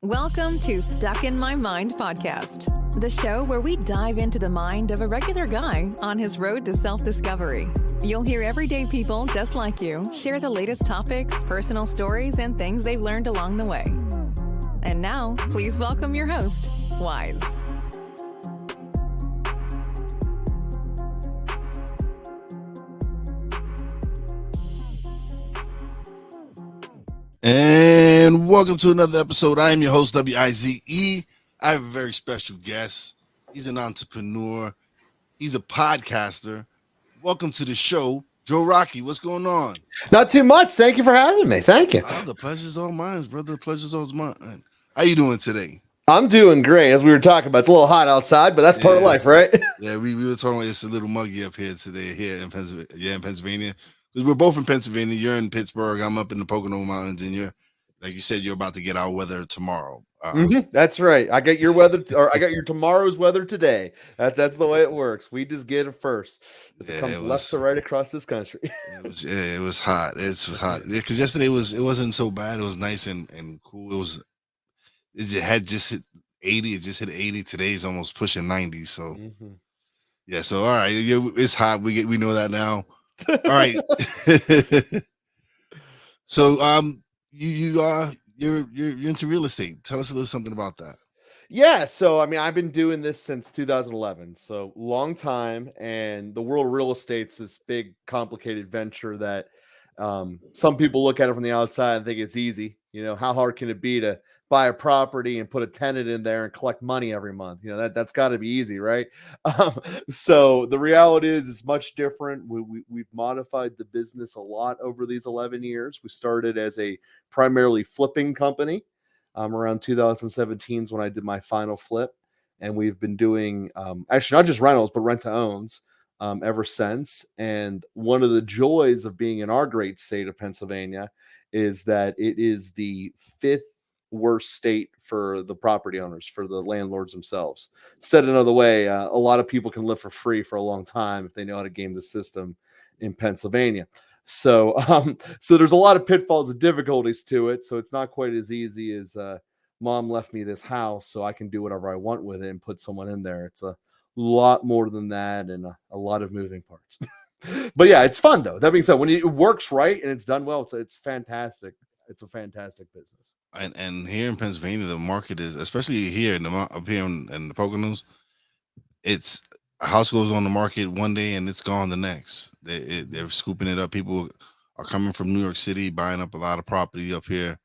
Welcome to Stuck in My Mind podcast, the show where we dive into the mind of a regular guy on his road to self-discovery. You'll hear everyday people just like you share the latest topics, personal stories, and things they've learned along the way. And now, please welcome your host, Wise. And welcome to another episode. I am your host, W-I-Z-E. I have a very special guest. He's an entrepreneur. He's a podcaster. Welcome to the show, Joe Rockey. What's going on? Not too much. Thank you for having me. Thank you. Oh, the pleasure's all mine, brother. The pleasure's all mine. How you doing today? I'm doing great. As we were talking about, it's a little hot outside, but that's part of life, right? Yeah, we were talking about it's a little muggy up here today, here in Pennsylvania. Yeah, in Pennsylvania. Because we're both in Pennsylvania. You're in Pittsburgh. I'm up in the Pocono Mountains, and you're, like you said, you're about to get our weather tomorrow. That's right. I got your weather, or I got your tomorrow's weather today. That's the way it works. We just get it first. It comes left to right across this country. It was hot. It's hot. Because yesterday it wasn't so bad. It was nice and cool. It had just hit 80. It just hit 80. Today's almost pushing 90. So yeah. So all right, it's hot. We know that now. All right. So you're into real estate. Tell us a little something about that. Yeah, so I mean, I've been doing this since 2011, so long time. And the world of real estate's this big, complicated venture that some people look at it from the outside and think it's easy. You know, how hard can it be to buy a property and put a tenant in there and collect money every month? You know, that's got to be easy, right? So the reality is it's much different. We've modified the business a lot over these 11 years. We started as a primarily flipping company. Around 2017 is when I did my final flip. And we've been doing actually not just rentals, but rent to owns ever since. And one of the joys of being in our great state of Pennsylvania is that it is the fifth worst state for the property owners, for the landlords themselves. Said another way, a lot of people can live for free for a long time if they know how to game the system in Pennsylvania. So there's a lot of pitfalls and difficulties to it. So it's not quite as easy as mom left me this house so I can do whatever I want with it and put someone in there. It's a lot more than that and a lot of moving parts. But yeah, it's fun though. That being said, when it works right and it's done well, it's fantastic. It's a fantastic business. And here in Pennsylvania, the market is, especially here up here in the Poconos, it's a house goes on the market one day and it's gone the next. They're scooping it up. People are coming from New York City, buying up a lot of property up here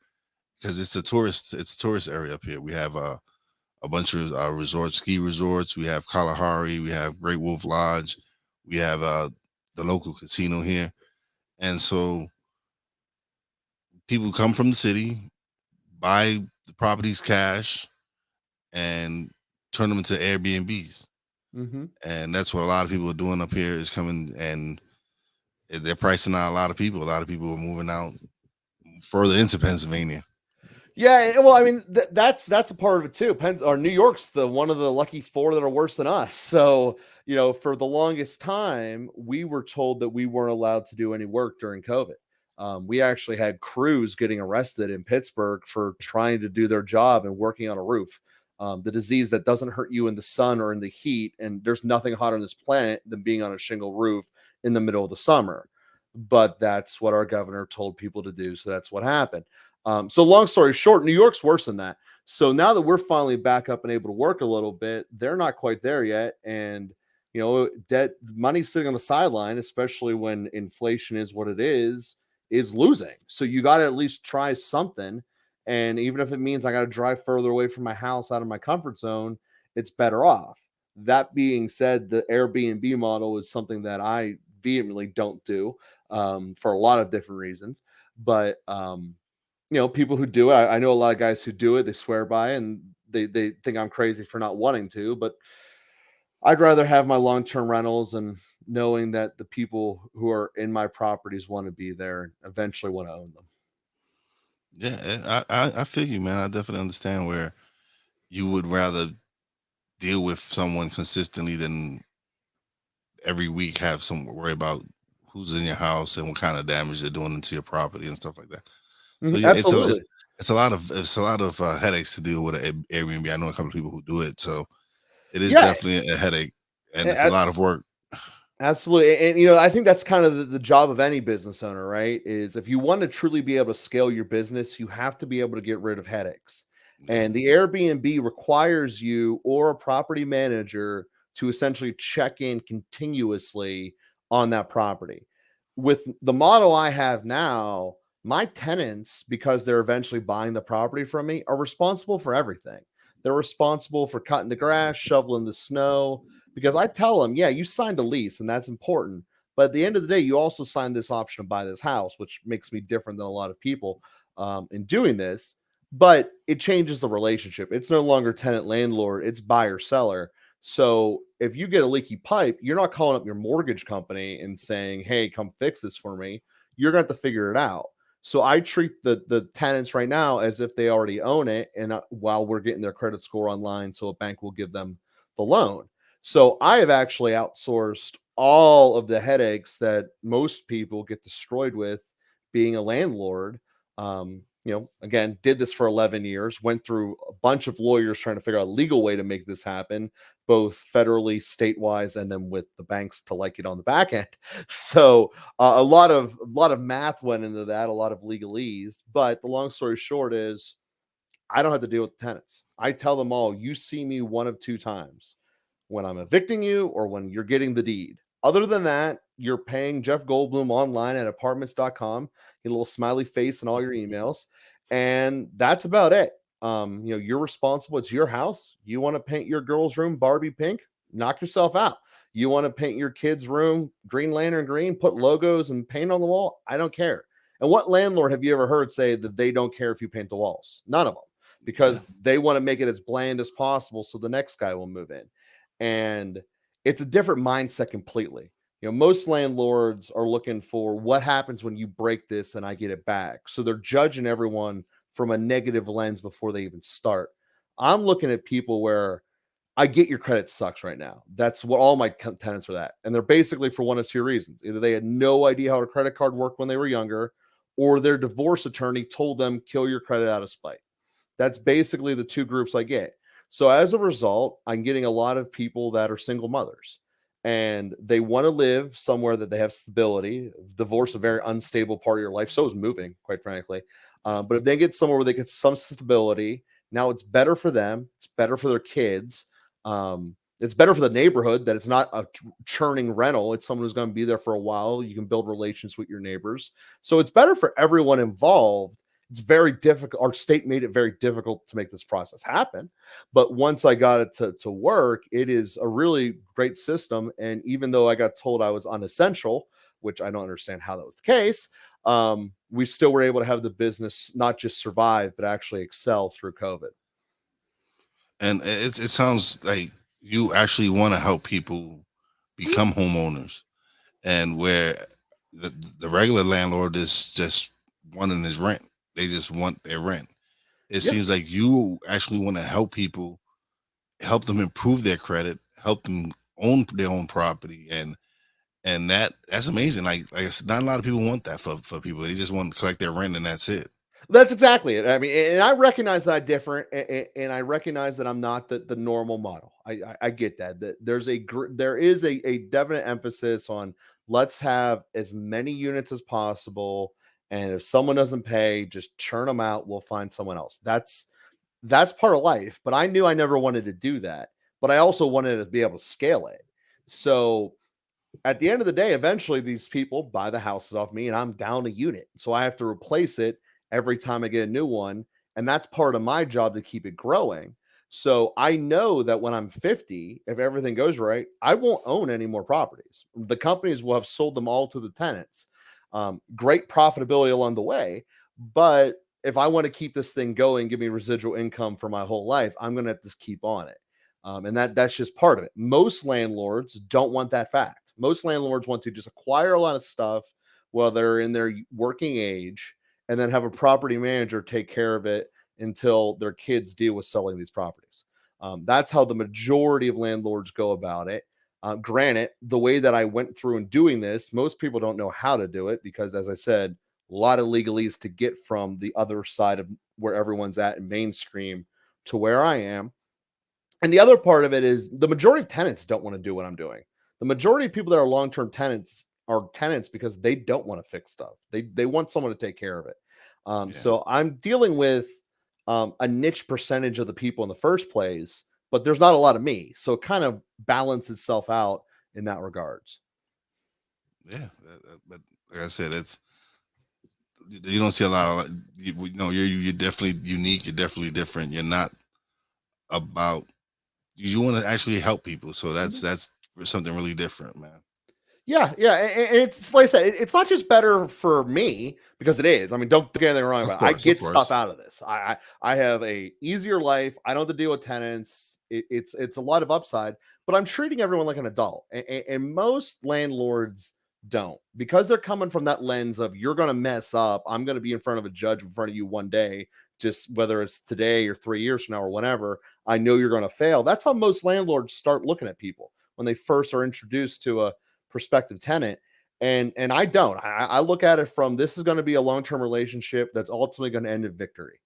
because it's a tourist area up here. We have a bunch of resorts, ski resorts. We have Kalahari. We have Great Wolf Lodge. We have the local casino here. And so people come from the city, buy the properties cash, and turn them into Airbnbs. And that's what a lot of people are doing up here, is coming and they're pricing out a lot of people. A lot of people are moving out further into Pennsylvania. Yeah, well, I mean, that's a part of it too. New York's one of the lucky four that are worse than us. So, you know, for the longest time, we were told that we weren't allowed to do any work during COVID. We actually had crews getting arrested in Pittsburgh for trying to do their job and working on a roof. The disease that doesn't hurt you in the sun or in the heat. And there's nothing hotter on this planet than being on a shingle roof in the middle of the summer. But that's what our governor told people to do. So that's what happened. So long story short, New York's worse than that. So now that we're finally back up and able to work a little bit, they're not quite there yet. And, you know, money's sitting on the sideline, especially when inflation is what it is losing. So you got to at least try something. And even if it means I got to drive further away from my house, out of my comfort zone, it's better off. That being said, the Airbnb model is something that I vehemently don't do for a lot of different reasons. But, you know, people who do it, I know a lot of guys who do it, they swear by it, and they think I'm crazy for not wanting to. But I'd rather have my long-term rentals and knowing that the people who are in my properties want to be there and eventually want to own them. Yeah, I feel you, man. I definitely understand where you would rather deal with someone consistently than every week have some worry about who's in your house and what kind of damage they're doing into your property and stuff like that. So yeah, Absolutely. it's a lot of headaches to deal with an Airbnb. I know a couple of people who do it, so it is Yeah, definitely a headache, and it's a a- lot of work. absolutely. And I think that's kind of the job of any business owner, right? Is if you want to truly be able to scale your business, you have to be able to get rid of headaches. Yeah. And the Airbnb requires you or a property manager to essentially check in continuously on that property. With the model I have now, my tenants, because they're eventually buying the property from me, are responsible for everything. They're responsible for cutting the grass, shoveling the snow, because I tell them, yeah, you signed a lease and that's important. But at the end of the day, you also signed this option to buy this house, which makes me different than a lot of people in doing this. But it changes the relationship. It's no longer tenant landlord, it's buyer seller. So if you get a leaky pipe, you're not calling up your mortgage company and saying, hey, come fix this for me. You're going to have to figure it out. So I treat the tenants right now as if they already own it, and while we're getting their credit score online, so a bank will give them the loan. So I have actually outsourced all of the headaches that most people get destroyed with being a landlord. Again, did this for 11 years, went through a bunch of lawyers trying to figure out a legal way to make this happen, both federally, state-wise, and then with the banks to like it on the back end. So a lot of math went into that, a lot of legalese. But the long story short is I don't have to deal with the tenants. I tell them all, you see me one of two times, when I'm evicting you or when you're getting the deed. Other than that, you're paying Jeff Goldblum online at apartments.com, get a little smiley face in all your emails. And that's about it. You're responsible. It's your house. You want to paint your girl's room Barbie pink? Knock yourself out. You want to paint your kid's room Green Lantern green, put logos and paint on the wall? I don't care. And what landlord have you ever heard say that they don't care if you paint the walls? None of them, Yeah. because they want to make it as bland as possible so the next guy will move in. And it's a different mindset completely. Most landlords are looking for what happens when you break this and I get it back. So they're judging everyone from a negative lens before they even start. I'm looking at people where I get your credit sucks right now. That's what all my tenants are at. And they're basically for one of two reasons. Either they had no idea how a credit card worked when they were younger, or their divorce attorney told them kill your credit out of spite. That's basically the two groups I get. So as a result, I'm getting a lot of people that are single mothers and they want to live somewhere that they have stability. Divorce, a very unstable part of your life. So is moving, quite frankly. But if they get somewhere where they get some stability, now it's better for them. It's better for their kids. It's better for the neighborhood that it's not a churning rental. It's someone who's going to be there for a while. You can build relations with your neighbors. So it's better for everyone involved. It's very difficult. Our state made it very difficult to make this process happen. But once I got it to work, it is a really great system. And even though I got told I was unessential, which I don't understand how that was the case, we still were able to have the business not just survive, but actually excel through COVID. And it sounds like you actually want to help people become homeowners, and where the regular landlord is just wanting his rent. They just want their rent. It Yeah. seems like you actually want to help people, help them improve their credit, help them own their own property, and that's amazing. Like I said, not a lot of people want that for people. They just want to collect their rent and that's it. That's exactly it. I mean, and I recognize that I'm different, and I recognize that I'm not the normal model. I get that. That there is a definite emphasis on let's have as many units as possible, and if someone doesn't pay, just churn them out. We'll find someone else. That's part of life. But I knew I never wanted to do that. But I also wanted to be able to scale it. So at the end of the day, eventually these people buy the houses off me and I'm down a unit. So I have to replace it every time I get a new one. And that's part of my job to keep it growing. So I know that when I'm 50, if everything goes right, I won't own any more properties. The companies will have sold them all to the tenants. Great profitability along the way. But if I want to keep this thing going, give me residual income for my whole life, I'm going to have to keep on it. And that's just part of it. Most landlords don't want that fact. Most landlords want to just acquire a lot of stuff while they're in their working age and then have a property manager take care of it until their kids deal with selling these properties. That's how the majority of landlords go about it. Granted, the way that I went through and doing this, most people don't know how to do it because, as I said, a lot of legalese to get from the other side of where everyone's at in mainstream to where I am. And the other part of it is the majority of tenants don't want to do what I'm doing. The majority of people that are long-term tenants are tenants because they don't want to fix stuff. They want someone to take care of it. Yeah. So I'm dealing with a niche percentage of the people in the first place, but there's not a lot of me. So it kind of balances itself out in that regards. Yeah. But like I said, you don't see a lot of you're definitely unique. You're definitely different. You're not about you want to actually help people. So that's something really different, man. Yeah, yeah, and it's like I said, it's not just better for me because it is. I mean, don't get anything wrong Of about it. I course, of get stuff course. out of this. I have a easier life. I don't have to deal with tenants. It's a lot of upside, but I'm treating everyone like an adult, and most landlords don't because they're coming from that lens of you're going to mess up. I'm going to be in front of a judge in front of you one day, just whether it's today or 3 years from now or whenever. I know you're going to fail. That's how most landlords start looking at people when they first are introduced to a prospective tenant. And I don't. I look at it from this is going to be a long-term relationship that's ultimately going to end in victory.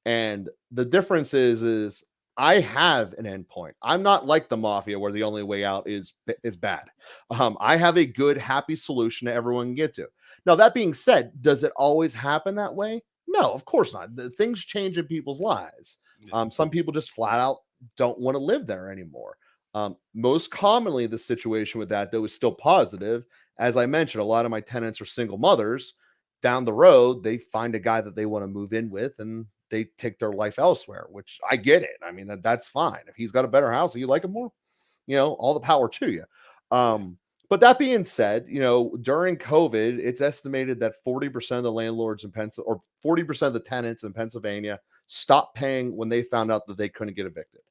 And the difference is I have an endpoint. I'm not like the mafia where the only way out is bad. I have a good, happy solution that everyone can get to. Now, that being said, does it always happen that way? No, of course not. Things change in people's lives. Yeah. Some people just flat out don't want to live there anymore. Most commonly, the situation with that, though, is still positive. As I mentioned, a lot of my tenants are single mothers. Down the road, they find a guy that they want to move in with and they take their life elsewhere, which I get it. I mean, that's fine. If he's got a better house, you like him more, all the power to you. But that being said, during COVID, it's estimated that 40% of the landlords in Pennsylvania or 40% of the tenants in Pennsylvania stopped paying when they found out that they couldn't get evicted.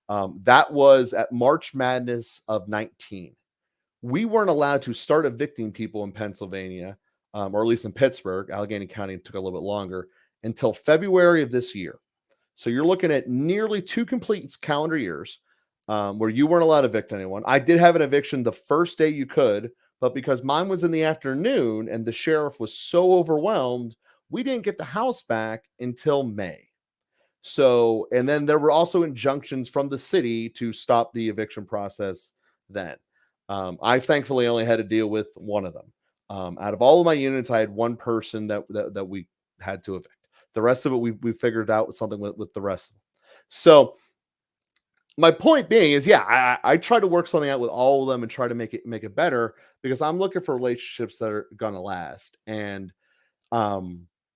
That was at March Madness of 19. We weren't allowed to start evicting people in Pennsylvania, or at least in Pittsburgh. Allegheny County took a little bit longer until February of this year. So you're looking at nearly 2 complete calendar years where you weren't allowed to evict anyone. I did have an eviction the first day you could, but because mine was in the afternoon and the sheriff was so overwhelmed, we didn't get the house back until May. So, and then there were also injunctions from the city to stop the eviction process then. I thankfully only had to deal with one of them. Out of all of my units, I had one person that we had to evict. The rest of it, we figured out something with the rest of them. So my point being is, yeah, I try to work something out with all of them and try to make it better because I'm looking for relationships that are going to last. And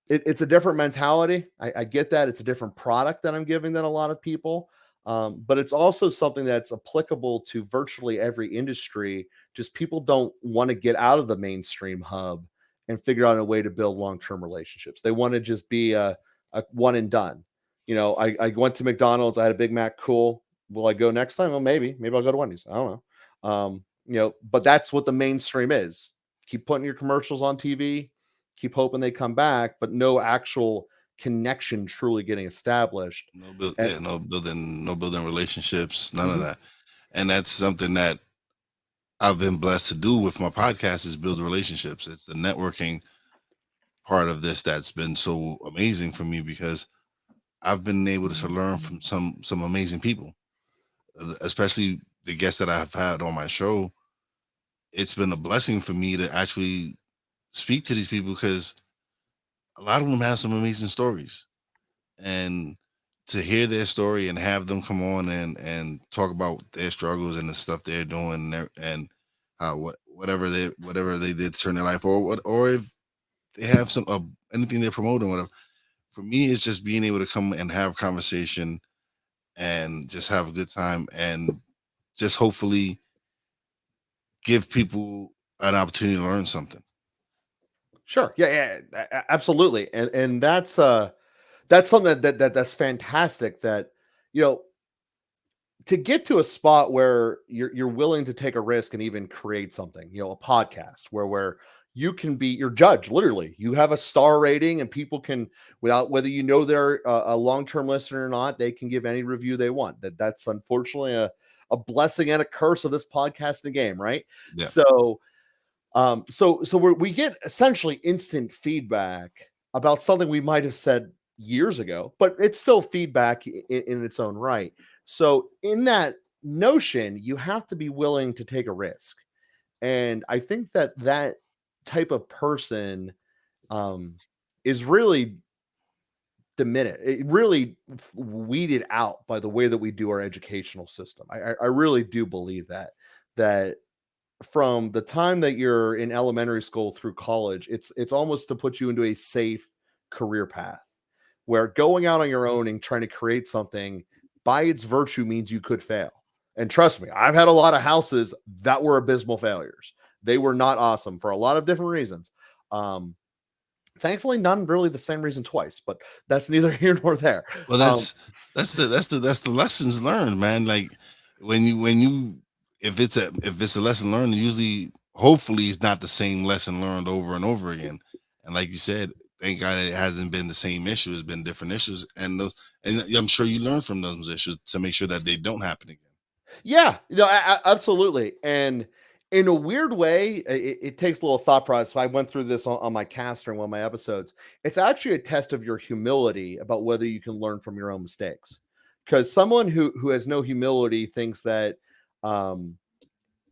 it's a different mentality. I get that. It's a different product that I'm giving than a lot of people. But it's also something that's applicable to virtually every industry. Just people don't want to get out of the mainstream hub and figure out a way to build long-term relationships. They want to just be a one and done. I went to McDonald's. I had a Big Mac. Cool. Will I go next time? Well, maybe I'll go to Wendy's. I don't know. But that's what the mainstream is. Keep putting your commercials on TV. Keep hoping they come back, but no actual connection truly getting established. No building relationships, none of that. And that's something that I've been blessed to do with my podcast is build relationships. It's the networking part of this that's been so amazing for me because I've been able to learn from some amazing people, especially the guests that I've had on my show. It's been a blessing for me to actually speak to these people because a lot of them have some amazing stories, and to hear their story and have them come on and talk about their struggles and the stuff they're doing and how whatever they did to turn their life or if they have some anything they're promoting, whatever. For me, it's just being able to come and have conversation and just have a good time and just hopefully give people an opportunity to learn something. Sure. Yeah, absolutely. And that's something that's fantastic that, to get to a spot where you're willing to take a risk and even create something, a podcast where you can be your judge. Literally, you have a star rating, and people can, without whether they're a long-term listener or not, they can give any review they want. That's unfortunately a blessing and a curse of this podcasting game, right? Yeah. So we get essentially instant feedback about something we might have said years ago, but it's still feedback in its own right. So in that notion, you have to be willing to take a risk. And I think that that type of person um, is really diminished. It really weeded out by the way that we do our educational system. I really do believe that from the time that you're in elementary school through college, it's almost to put you into a safe career path where going out on your own and trying to create something by its virtue means you could fail. And trust me, I've had a lot of houses that were abysmal failures. They were not awesome for a lot of different reasons. Um, Thankfully, none really the same reason twice, but that's neither here nor there. Well, that's the lessons learned, man. Like when you if it's a lesson learned, usually hopefully it's not the same lesson learned over and over again. And like you said, thank God it hasn't been the same issue. It's been different issues, and I'm sure you learn from those issues to make sure that they don't happen again. Yeah, absolutely. And in a weird way, it takes a little thought process. I went through this on my cast during one of my episodes. It's actually a test of your humility about whether you can learn from your own mistakes. Because someone who has no humility thinks that um,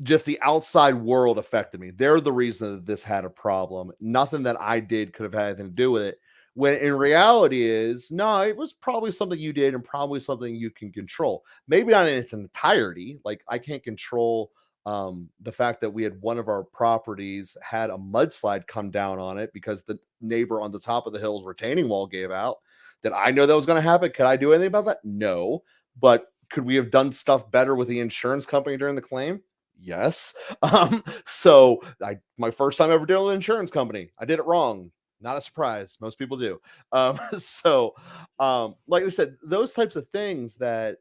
just the outside world affected me. They're the reason that this had a problem. Nothing that I did could have had anything to do with it. When in reality is no, it was probably something you did and probably something you can control. Maybe not in its entirety. Like I can't control the fact that we had one of our properties had a mudslide come down on it because the neighbor on the top of the hill's retaining wall gave out. Did I know that was going to happen? Could I do anything about that? No. But could we have done stuff better with the insurance company during the claim? Yes. So my first time ever dealing with an insurance company, I did it wrong. Not a surprise. Most people do. So like I said, those types of things that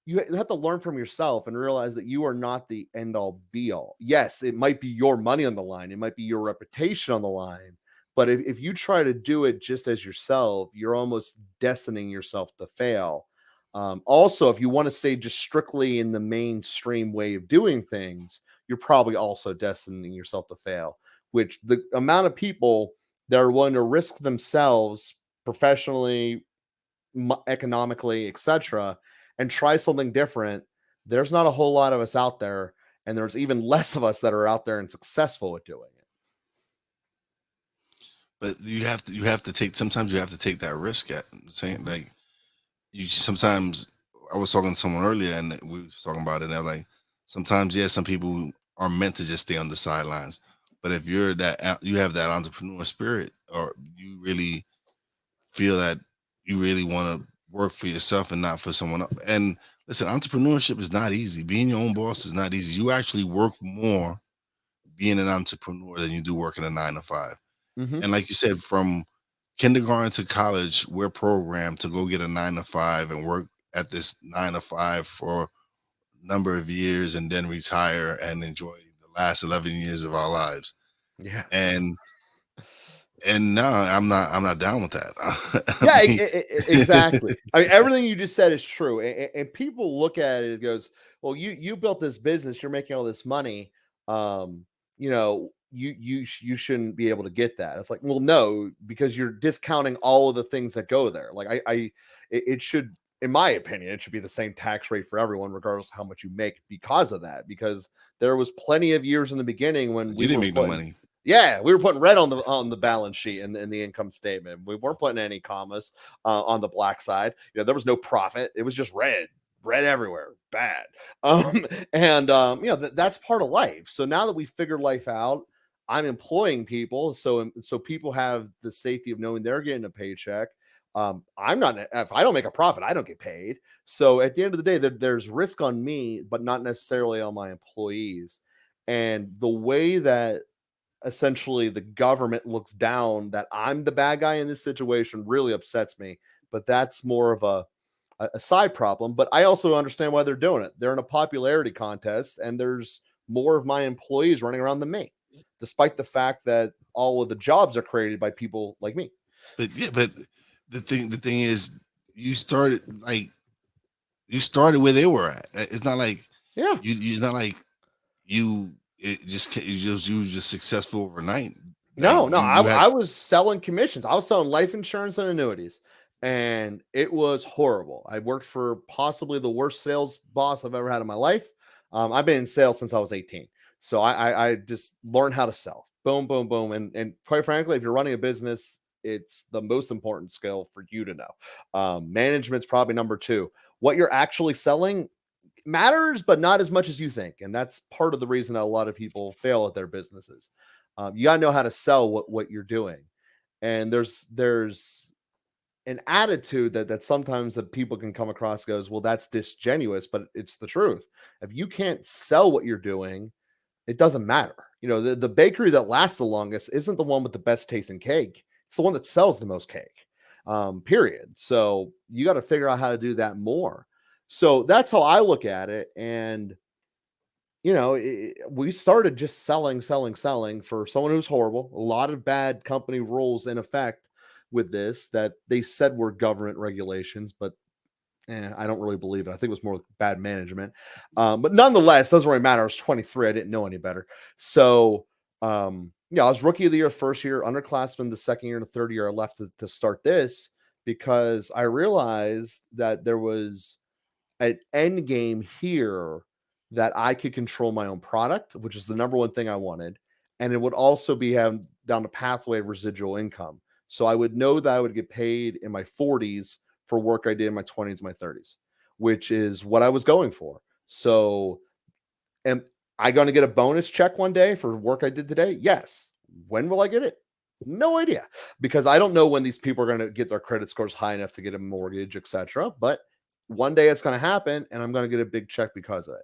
you have to learn from yourself and realize that you are not the end all be all. Yes, it might be your money on the line, it might be your reputation on the line. But if you try to do it just as yourself, you're almost destining yourself to fail. Also, if you want to stay just strictly in the mainstream way of doing things, you're probably also destining yourself to fail, which the amount of people that are willing to risk themselves professionally, economically, etc., and try something different, there's not a whole lot of us out there, and there's even less of us that are out there and successful at doing it. But you have to take sometimes you have to take that risk at saying like you sometimes I was talking to someone earlier and we was talking about it and I was like sometimes yeah some people are meant to just stay on the sidelines but if you have that entrepreneur spirit or you really feel that you really want to work for yourself and not for someone else and listen entrepreneurship is not easy being your own boss is not easy you actually work more being an entrepreneur than you do working a 9 to 5 Mm-hmm. and like you said from kindergarten to college, we're programmed to go get a 9 to 5 and work at this 9 to 5 for a number of years and then retire and enjoy the last 11 years of our lives. Yeah. And no, I'm not down with that. Yeah, I mean, exactly. I mean, everything you just said is true, and people look at it and goes, "Well, you built this business, you're making all this money. Um, you shouldn't be able to get that." It's like, well, no, because you're discounting all of the things that go there. Like, it should, in my opinion, it should be the same tax rate for everyone, regardless of how much you make, because of that. Because there was plenty of years in the beginning when you we didn't were make no putting money. yeah, we were putting red on the balance sheet and in the income statement. We weren't putting any commas on the black side. There was no profit. It was just red everywhere. Bad. And that's part of life. So now that we figured life out, I'm employing people, so people have the safety of knowing they're getting a paycheck. I'm not. If I don't make a profit, I don't get paid. So at the end of the day, there's risk on me, but not necessarily on my employees. And the way that essentially the government looks down that I'm the bad guy in this situation really upsets me. But that's more of a side problem. But I also understand why they're doing it. They're in a popularity contest, and there's more of my employees running around than me, despite the fact that all of the jobs are created by people like me. But yeah, but the thing is you started where they were at. It's not like Yeah. it's not like you it just you were just successful overnight. Like No, you had I was selling commissions. I was selling life insurance and annuities, and it was horrible. I worked for possibly the worst sales boss I've ever had in my life. I've been in sales since I was 18. So I just learned how to sell. Boom, boom, boom. And quite frankly, if you're running a business, it's the most important skill for you to know. Management's probably number two. What you're actually selling matters, but not as much as you think. And that's part of the reason that a lot of people fail at their businesses. You got to know how to sell what you're doing. And there's an attitude that sometimes that people can come across goes, well, that's disingenuous, but it's the truth. If you can't sell what you're doing, it doesn't matter. The bakery that lasts the longest isn't the one with the best tasting cake. It's the one that sells the most cake. Period. So you got to figure out how to do that more. So that's how I look at it. And we started just selling for someone who's horrible. A lot of bad company rules in effect with this that they said were government regulations, but I don't really believe it. I think it was more bad management. But nonetheless, doesn't really matter. I was 23. I didn't know any better. So, I was rookie of the year, first year, underclassman, the second year and the third year I left to start this because I realized that there was an end game here that I could control my own product, which is the number one thing I wanted. And it would also be down the pathway of residual income. So I would know that I would get paid in my 40s for work I did in my 20s, my 30s, which is what I was going for. So am I going to get a bonus check one day for work I did today? Yes. When will I get it? No idea, because I don't know when these people are going to get their credit scores high enough to get a mortgage, etc. But one day it's going to happen and I'm going to get a big check because of it.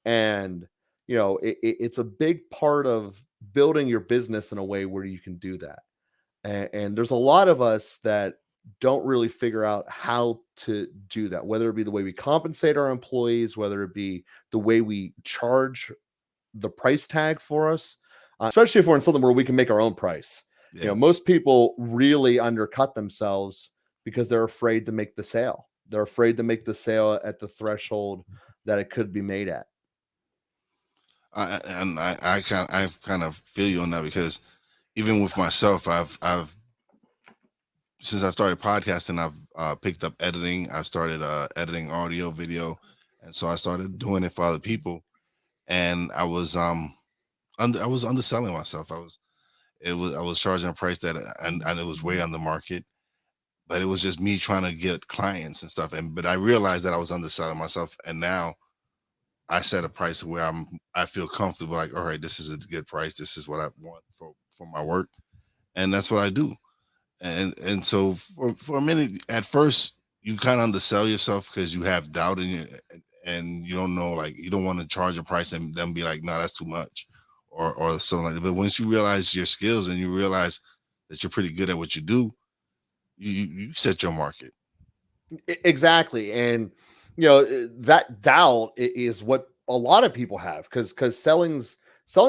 And, it's a big part of building your business in a way where you can do that. And there's a lot of us that don't really figure out how to do that, whether it be the way we compensate our employees, whether it be the way we charge the price tag for us, especially if we're in something where we can make our own price. yeah. Most people really undercut themselves because they're afraid to make the sale. They're afraid to make the sale at the threshold that it could be made at. I kind of feel you on that because even with myself, I've since I started podcasting, I've picked up editing. I started editing audio, video, and so I started doing it for other people. And I was I was underselling myself. I was charging a price that and it was way on the market, but it was just me trying to get clients and stuff. But I realized that I was underselling myself, and now I set a price where I feel comfortable. Like, all right, this is a good price. This is what I want for my work, and that's what I do. And so for a minute, at first, you kind of undersell yourself because you have doubt in you, and you don't know, like you don't want to charge a price and then be like, no, that's too much, or something like that. But once you realize your skills and you realize that you're pretty good at what you do, you set your market. Exactly. And that doubt is what a lot of people have because selling's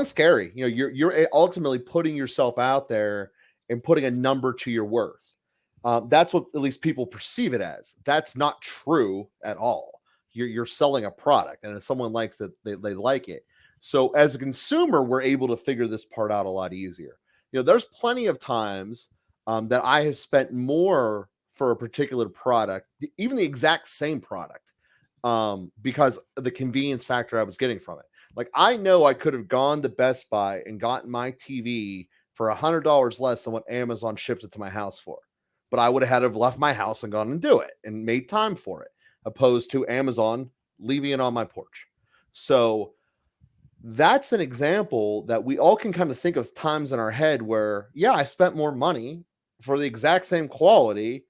scary. You're ultimately putting yourself out there and putting a number to your worth. That's what at least people perceive it as. That's not true at all. You're selling a product, and if someone likes it, they like it. So as a consumer, we're able to figure this part out a lot easier. There's plenty of times that I have spent more for a particular product, even the exact same product, because of the convenience factor I was getting from it. Like, I know I could have gone to Best Buy and gotten my TV for $100 less than what Amazon shipped it to my house for, but I would have had to have left my house and gone and do it and made time for it, opposed to Amazon leaving it on my porch. So that's an example that we all can kind of think of times in our head where, yeah, I spent more money for the exact same quality,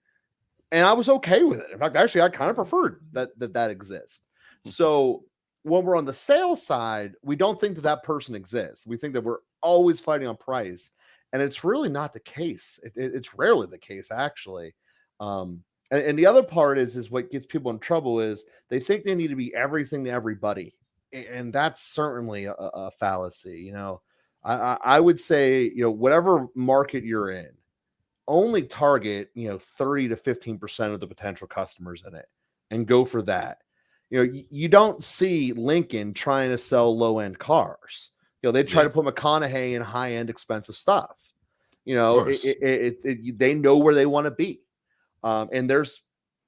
and I was okay with it. In fact, actually, I kind of preferred that exists. So when we're on the sales side, we don't think that person exists. We think that we're always fighting on price, and it's really not the case. It's rarely the case, actually. And the other part is what gets people in trouble is they think they need to be everything to everybody, and that's certainly a fallacy. I would say, whatever market you're in, only target 30 to 15% of the potential customers in it and go for that. You don't see Lincoln trying to sell low-end cars. They try to put McConaughey in high-end expensive stuff. You know, they know where they want to be. And there's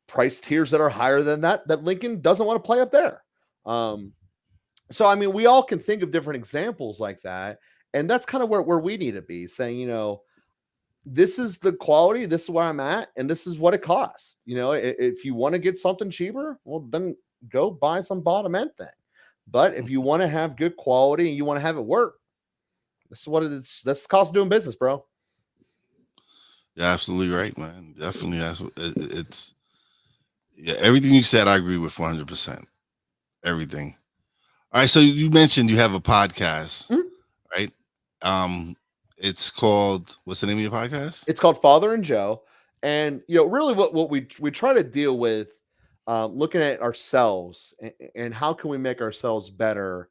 price tiers that are higher than that Lincoln doesn't want to play up there. So, I mean, we all can think of different examples like that. And that's kind of where we need to be saying, you know, this is the quality, this is where I'm at, and this is what it costs. You know, if you want to get something cheaper, well, then go buy some bottom end thing. But if you want to have good quality and you want to have it work, this is what it is. That's the cost of doing business, bro. You're absolutely right, man. Definitely, it's yeah. Everything you said, I agree with 100%. Everything. All right. So you mentioned you have a podcast, right? It's called, what's the name of your podcast? It's called Father and Joe, and you know, really, what we try to deal with, looking at ourselves and how can we make ourselves better,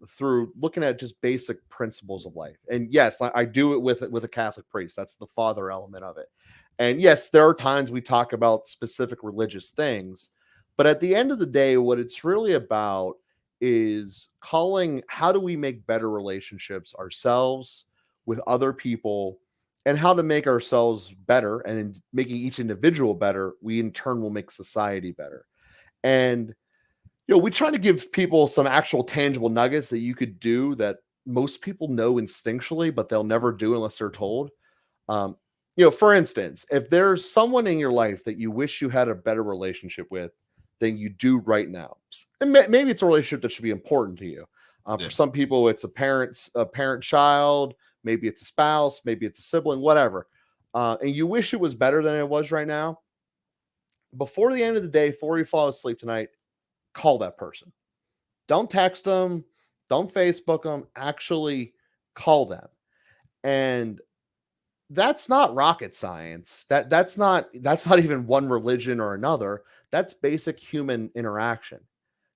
through looking at just basic principles of life. And yes, I do it with a Catholic priest. That's the father element of it. And yes, there are times we talk about specific religious things, but at the end of the day, what it's really about is calling how do we make better relationships ourselves with other people, and how to make ourselves better, and in making each individual better, we in turn will make society better. And you know, we try to give people some actual tangible nuggets that you could do that most people know instinctually, but they'll never do unless they're told. Um, you know, for instance, if there's someone in your life that you wish you had a better relationship with than you do right now, and maybe it's a relationship that should be important to you. For some people, it's a parent child, maybe it's a spouse, maybe it's a sibling, whatever. And you wish it was better than it was right now. Before the end of the day, before you fall asleep tonight, call that person. Don't text them, don't Facebook them, actually call them. And that's not rocket science. That's not even one religion or another. That's basic human interaction.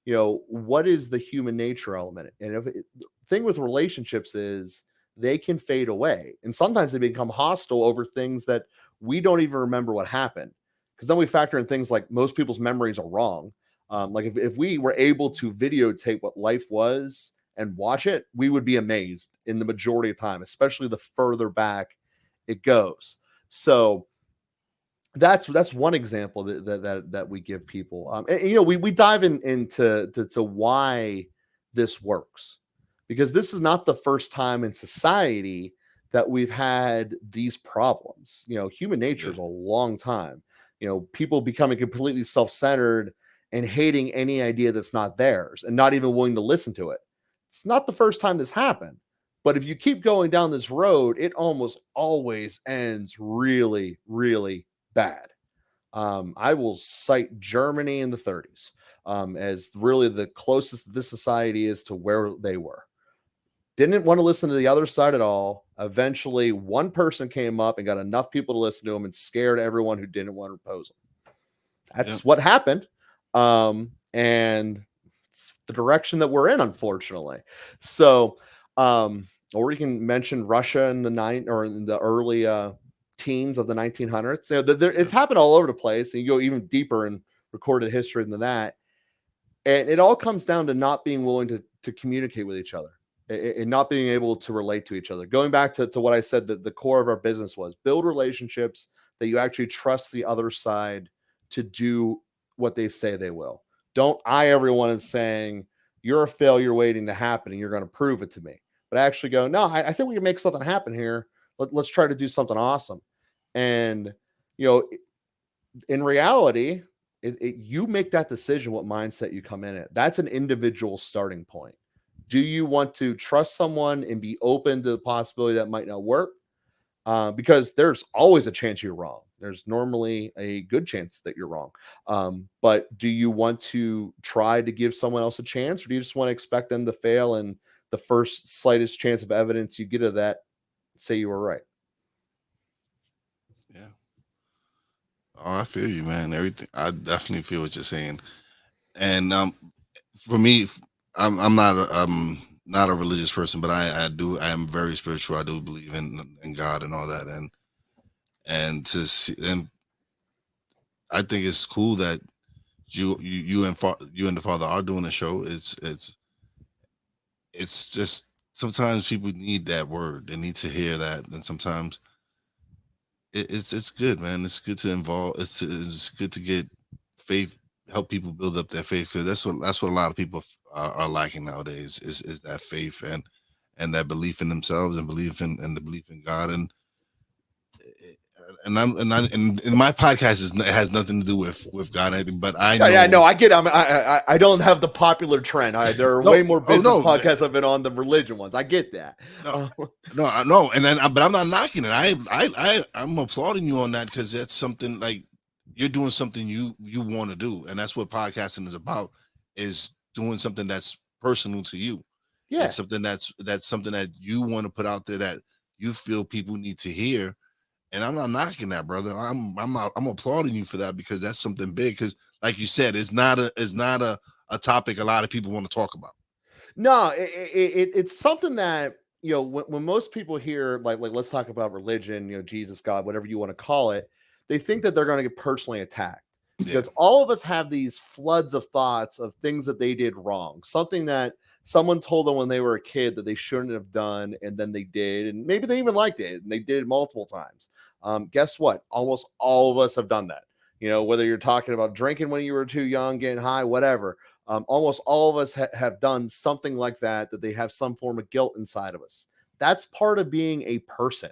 You know, what is the human nature element? And the thing with relationships is they can fade away. And sometimes they become hostile over things that we don't even remember what happened. Because then we factor in things like most people's memories are wrong. Like if we were able to videotape what life was and watch it, we would be amazed in the majority of time, especially the further back it goes. So that's one example that we give people. And, you know, we dive into why this works, because this is not the first time in society that we've had these problems. You know, human nature is a long time. You know, people becoming completely self-centered and hating any idea that's not theirs and not even willing to listen to it. It's not the first time this happened. But if you keep going down this road, it almost always ends really, really bad. I will cite Germany in the 30s as really the closest this society is to where they were. Didn't want to listen to the other side at all. Eventually, one person came up and got enough people to listen to him and scared everyone who didn't want to oppose him. That's what happened. And it's the direction that we're in, unfortunately. So, or you can mention Russia in the early teens of the 1900s. You know, it's happened all over the place, and you go even deeper in recorded history than that. And it all comes down to not being willing to communicate with each other and not being able to relate to each other. Going back to what I said, that the core of our business was build relationships that you actually trust the other side to do what they say they will. Don't eye everyone as saying you're a failure waiting to happen and you're going to prove it to me. But actually go, no, I think we can make something happen here. Let's try to do something awesome. And, you know, in reality, you make that decision what mindset you come in at. That's an individual starting point. Do you want to trust someone and be open to the possibility that might not work? Because there's always a chance you're wrong. There's normally a good chance that you're wrong. But do you want to try to give someone else a chance, or do you just want to expect them to fail and the first slightest chance of evidence you get of that, say you were right? Yeah. Oh, I feel you, man. Everything. I definitely feel what you're saying. And for me, I'm not a religious person, but I am very spiritual. I do believe in God and all that, and to see, and I think it's cool that you and the father are doing a show. It's just sometimes people need that word. They need to hear that, and sometimes it's good, man. It's good to involve. It's good to get faith, help people build up their faith, because that's what a lot of people are lacking nowadays is that faith and that belief in themselves and belief in the belief in God. And my podcast has nothing to do with God or anything, but I know. Yeah, no, I get. I don't have the popular trend. There are way more business podcasts I've been on than religion ones. I get that. No, and then but I'm not knocking it. I'm applauding you on that, because that's something like you're doing something you want to do, and that's what podcasting is about. Is doing something that's personal to you. Yeah, it's something that's something that you want to put out there that you feel people need to hear. And I'm not knocking that, brother. I'm applauding you for that, because that's something big. Because, like you said, it's not a topic a lot of people want to talk about. No, it's something that, you know, when most people hear like let's talk about religion, you know, Jesus, God, whatever you want to call it, they think that they're going to get personally attacked, because all of us have these floods of thoughts of things that they did wrong, something that someone told them when they were a kid that they shouldn't have done, and then they did, and maybe they even liked it and they did it multiple times. Guess what? Almost all of us have done that. You know, whether you're talking about drinking when you were too young, getting high, whatever. Almost all of us have done something like that they have some form of guilt inside of us. That's part of being a person.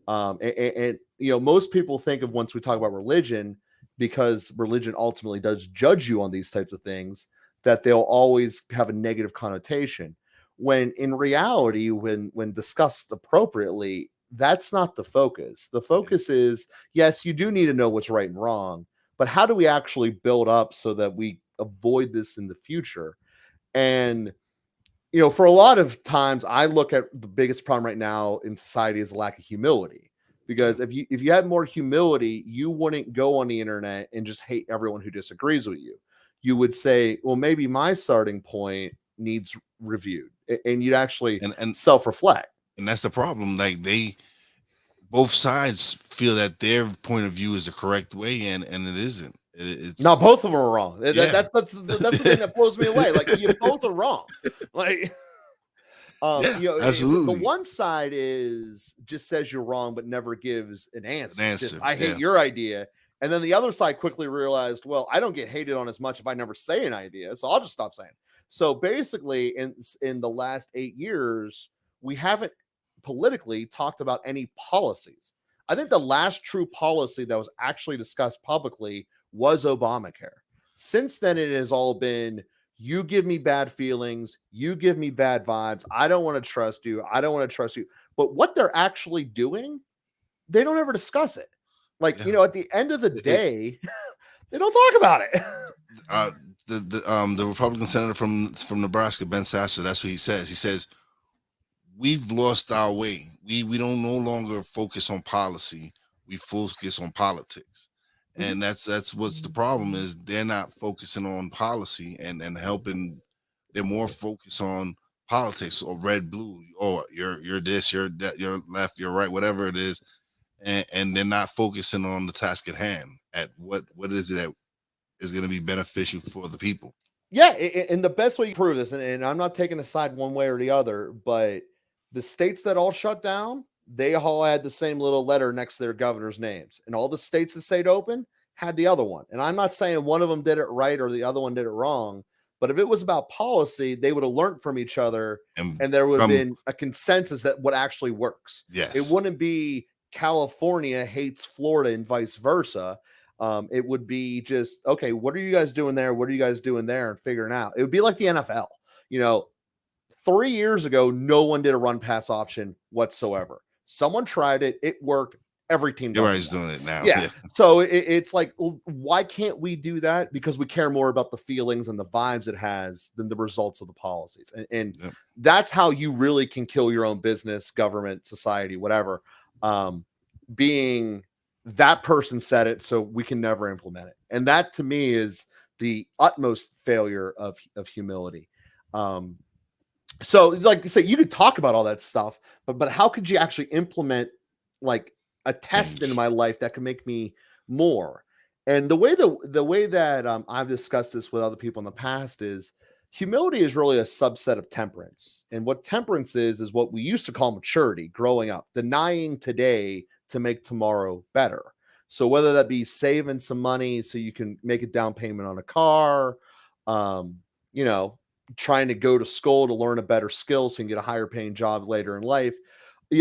And you know, most people think of, once we talk about religion, because religion ultimately does judge you on these types of things, that they'll always have a negative connotation. When in reality, when discussed appropriately, that's not the focus. The focus is, yes, you do need to know what's right and wrong, but how do we actually build up so that we avoid this in the future? And, you know, for a lot of times, I look at the biggest problem right now in society is lack of humility. Because if you had more humility, you wouldn't go on the internet and just hate everyone who disagrees with you. You would say, well, maybe my starting point needs reviewed, and you'd actually and self-reflect. And that's the problem. Like, both sides feel that their point of view is the correct way, and it isn't. It's not both of them are wrong. That's the thing that blows me away. Like, you both are wrong. Like, you know, absolutely. The one side just says you're wrong, but never gives an answer. Just, I hate yeah. your idea. And then the other side quickly realized, well, I don't get hated on as much if I never say an idea, so I'll just stop saying it. So basically, in the last 8 years, we haven't politically talked about any policies. I think the last true policy that was actually discussed publicly was Obamacare. Since then, it has all been, you give me bad feelings, you give me bad vibes, I don't want to trust you, I don't want to trust you. But what they're actually doing, they don't ever discuss it. Like, you know, at the end of the day, they don't talk about it. The Republican senator from Nebraska, Ben Sasser, that's what he says. He says, we've lost our way. We don't no longer focus on policy. We focus on politics. And that's what's the problem is, they're not focusing on policy and helping. They're more focused on politics, or red, blue, or you're this, you're that, you're left, you're right, whatever it is. And they're not focusing on the task at hand, at what is it that is going to be beneficial for the people. Yeah, and the best way you prove this, and I'm not taking a side one way or the other, but the states that all shut down, they all had the same little letter next to their governor's names. And all the states that stayed open had the other one. And I'm not saying one of them did it right or the other one did it wrong, but if it was about policy, they would have learned from each other, and there would have been a consensus that what actually works. Yes. It wouldn't be California hates Florida and vice versa. It would be just, okay, what are you guys doing there? What are you guys doing there? And figuring out. It would be like the NFL. You know, 3 years ago, no one did a run pass option whatsoever. Someone tried it. It worked. Every team does. Everybody's doing it now. Yeah. So it's like, why can't we do that? Because we care more about the feelings and the vibes it has than the results of the policies. And that's how you really can kill your own business, government, society, whatever. Being that person said it, so we can never implement it. And that to me is the utmost failure of humility. So like I say, you could talk about all that stuff, but how could you actually implement like a test in my life that can make me more? And the way that I've discussed this with other people in the past is, Humility is really a subset of temperance. And what temperance is what we used to call maturity growing up, denying today to make tomorrow better. So whether that be saving some money so you can make a down payment on a car, um, you know, trying to go to school to learn a better skill so you can get a higher paying job later in life,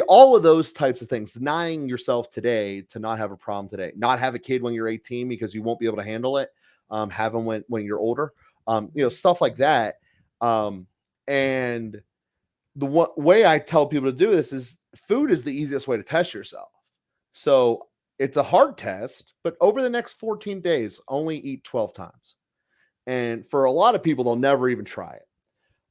all of those types of things, denying yourself today to not have a problem today, not have a kid when you're 18 because you won't be able to handle it, have them when you're older, stuff like that. Um, and the way I tell people to do this is food is the easiest way to test yourself. So it's a hard test, but over the next 14 days, only eat 12 times. And for a lot of people, they'll never even try it.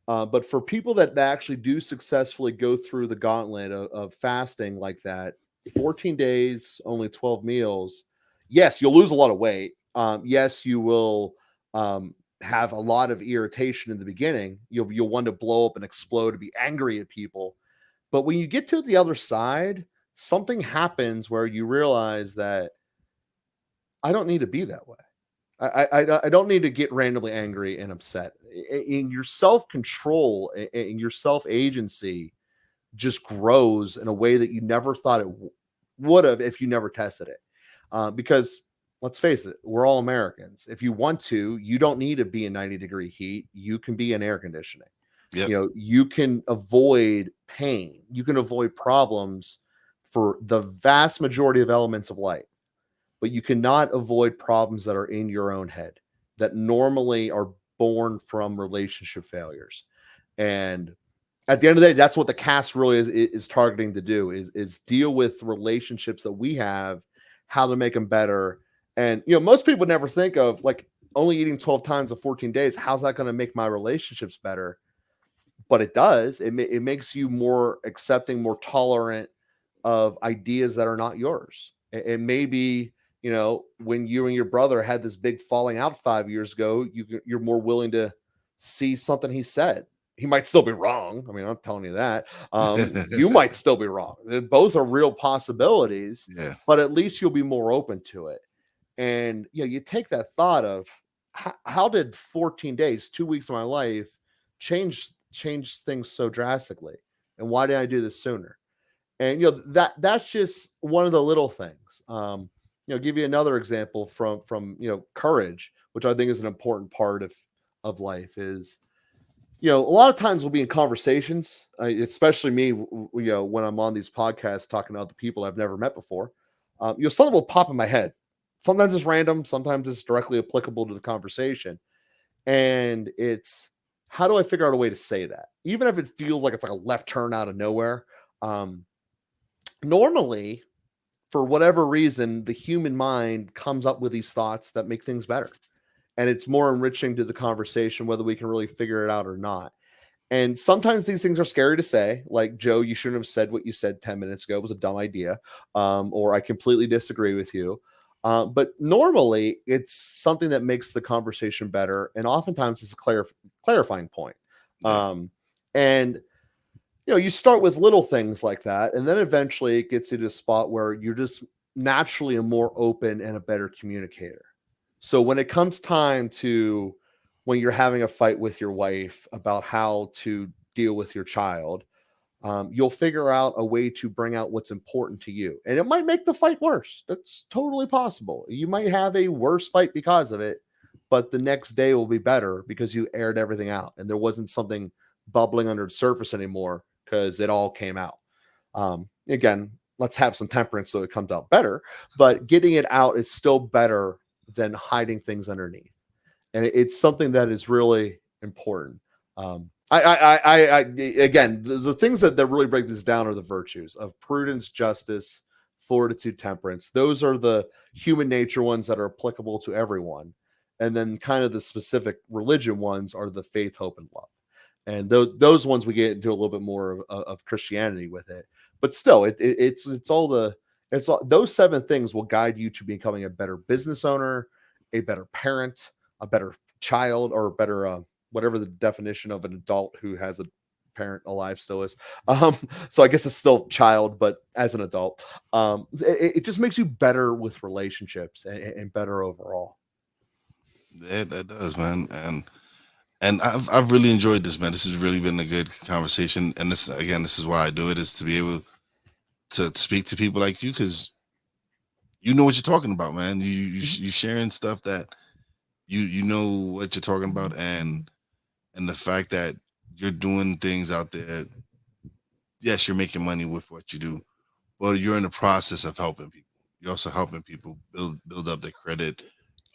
But for people that actually do successfully go through the gauntlet of fasting like that, 14 days, only 12 meals, yes, you'll lose a lot of weight. Yes, you will have a lot of irritation in the beginning. You'll want to blow up and explode and be angry at people. But when you get to the other side, something happens where you realize that I don't need to be that way. I don't need to get randomly angry and upset. In your self control and your self agency just grows in a way that you never thought it would have if you never tested it. Because let's face it, we're all Americans. If you want to, you don't need to be in 90-degree heat. You can be in air conditioning. Yep. You can avoid pain. You can avoid problems for the vast majority of elements of life. But you cannot avoid problems that are in your own head that normally are born from relationship failures. And at the end of the day, that's what the cast really is targeting to do is deal with relationships that we have, how to make them better. And, most people never think of like only eating 12 times in 14 days. How's that going to make my relationships better? But it does. It makes you more accepting, more tolerant of ideas that are not yours. And maybe, when you and your brother had this big falling out 5 years ago, you're more willing to see something he said. He might still be wrong. I mean, I'm telling you that. You might still be wrong. Both are real possibilities, Yeah. but at least you'll be more open to it. And, you take that thought of how did 14 days, 2 weeks of my life change things so drastically? And why did I do this sooner? And, that's just one of the little things. Give you another example from courage, which I think is an important part of life is, a lot of times we'll be in conversations, especially me, when I'm on these podcasts talking to other people I've never met before, something will pop in my head. Sometimes it's random. Sometimes it's directly applicable to the conversation. And it's, how do I figure out a way to say that? Even if it feels like it's like a left turn out of nowhere. Normally, for whatever reason, the human mind comes up with these thoughts that make things better. And it's more enriching to the conversation, whether we can really figure it out or not. And sometimes these things are scary to say, like, Joe, you shouldn't have said what you said 10 minutes ago. It was a dumb idea. Or I completely disagree with you. But normally it's something that makes the conversation better. And oftentimes it's a clarifying point. Yeah. And you start with little things like that. And then eventually it gets you to a spot where you're just naturally a more open and a better communicator. So when it comes time to when you're having a fight with your wife about how to deal with your child, you'll figure out a way to bring out what's important to you. And it might make the fight worse. That's totally possible. You might have a worse fight because of it, but the next day will be better because you aired everything out and there wasn't something bubbling under the surface anymore because it all came out. Again, let's have some temperance so it comes out better, but getting it out is still better than hiding things underneath. And it's something that is really important. Again, the things that really break this down are the virtues of prudence, justice, fortitude, temperance. Those are the human nature ones that are applicable to everyone. And then kind of the specific religion ones are the faith, hope, and love. And those ones we get into a little bit more of Christianity with it. But still, it's all those 7 things will guide you to becoming a better business owner, a better parent, a better child, or a better whatever the definition of an adult who has a parent alive still is. So I guess it's still child, but as an adult, it just makes you better with relationships and better overall. That does, man. And I've really enjoyed this, man. This has really been a good conversation. And this is why I do it, is to be able to speak to people like you, because you know what you're talking about, man. You sharing stuff that you know what you're talking about, and the fact that you're doing things out there. Yes, you're making money with what you do, but you're in the process of helping people. You're also helping people build up their credit,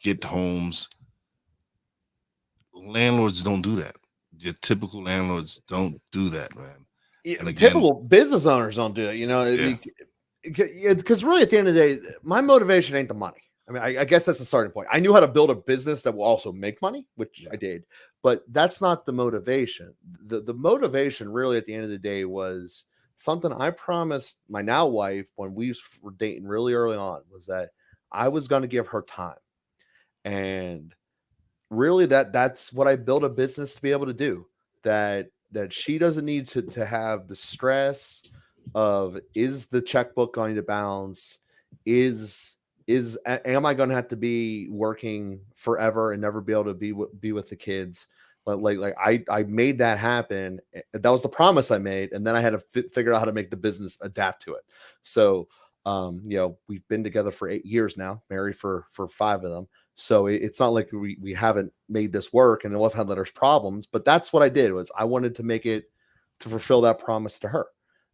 get homes. Landlords don't do that. Your typical landlords don't do that, man. And again, typical business owners don't do it. You know, it's because really at the end of the day, my motivation ain't the money. I mean, I guess that's the starting point. I knew how to build a business that will also make money, which I did, but that's not the motivation. The motivation really at the end of the day was something I promised my now wife when we were dating really early on, was that I was going to give her time. And really that's what I built a business to be able to do, that she doesn't need to have the stress of, is the checkbook going to bounce? Am I going to have to be working forever and never be able to be with the kids? Like I made that happen. That was the promise I made. And then I had to figure out how to make the business adapt to it. So, we've been together for 8 years now, married for 5 of them. So it's not like we haven't made this work, and it wasn't that there's problems, but that's what I did, was I wanted to make it to fulfill that promise to her.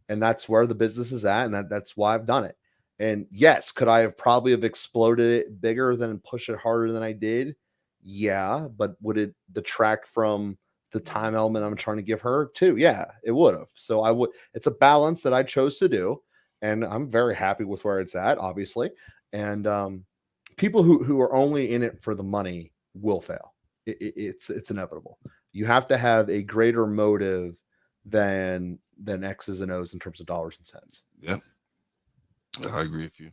And that's where the business is at. And that's why I've done it. And yes, could I have probably have exploded it bigger than push it harder than I did? Yeah. But would it detract from the time element I'm trying to give her too? Yeah, it would have. So it's a balance that I chose to do. And I'm very happy with where it's at, obviously. And people who are only in it for the money will fail. It's inevitable. You have to have a greater motive than X's and O's in terms of dollars and cents. Yep. I agree with you.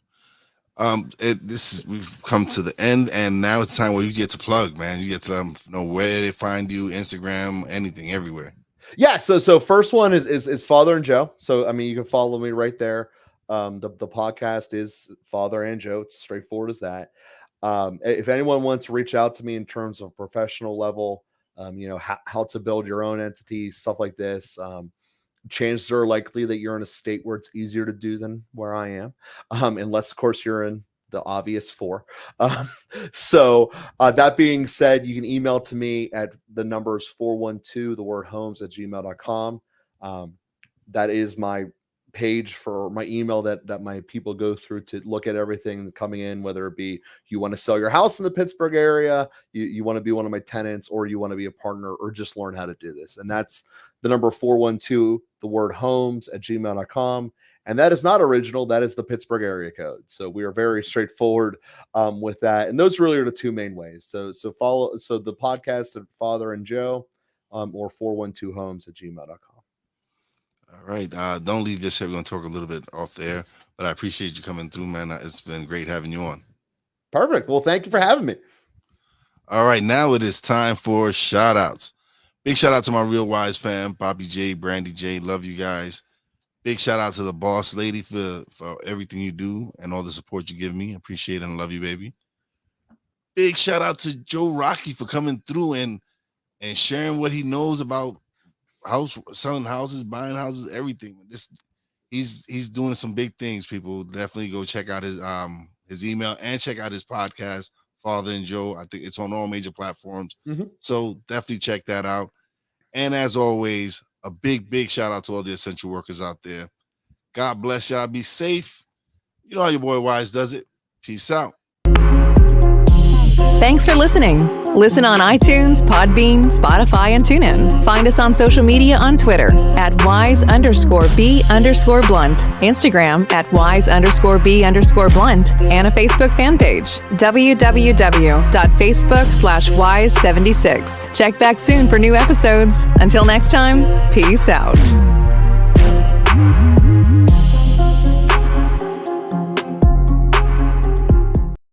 We've come to the end, and now it's time where you get to plug, man. You get to let them know where they find you, Instagram, anything, everywhere. Yeah. So first one is Father and Joe. So, I mean, you can follow me right there. The podcast is Father and Joe. It's straightforward as that. If anyone wants to reach out to me in terms of professional level, how to build your own entity, stuff like this, chances are likely that you're in a state where it's easier to do than where I am, unless of course you're in the obvious 4. So that being said, you can email to me at the numbers 412 the word homes @gmail.com. That is my page for my email that my people go through to look at everything coming in, whether it be you want to sell your house in the Pittsburgh area, you want to be one of my tenants, or you want to be a partner, or just learn how to do this. And that's the number 412 the word homes @gmail.com. And that is not original. That is the Pittsburgh area code. So we are very straightforward with that. And those really are the 2 main ways. So the podcast of Father and Joe, or 412 homes @gmail.com. All right. Don't leave just here. We're going to talk a little bit off the air, but I appreciate you coming through, man. It's been great having you on. Perfect. Well, thank you for having me. All right. Now it is time for shout outs. Big shout out to my Real Wise fam, Bobby J, Brandy J. Love you guys. Big shout out to the boss lady for everything you do and all the support you give me. Appreciate it and love you, baby. Big shout out to Joe Rockey for coming through and sharing what he knows about selling houses, buying houses, everything. He's doing some big things. People definitely go check out his email and check out his podcast, Father and Joe. I think it's on all major platforms. Mm-hmm. So definitely check that out. And as always, a big shout out to all the essential workers out there. God bless y'all. Be safe. You know how your boy Wise does it. Peace out. Thanks for listening. Listen on iTunes, Podbean, Spotify, and TuneIn. Find us on social media on Twitter @wise_b_blunt, Instagram @wise_b_blunt, and a Facebook fan page, www.facebook.com/wise76. Check back soon for new episodes. Until next time, peace out.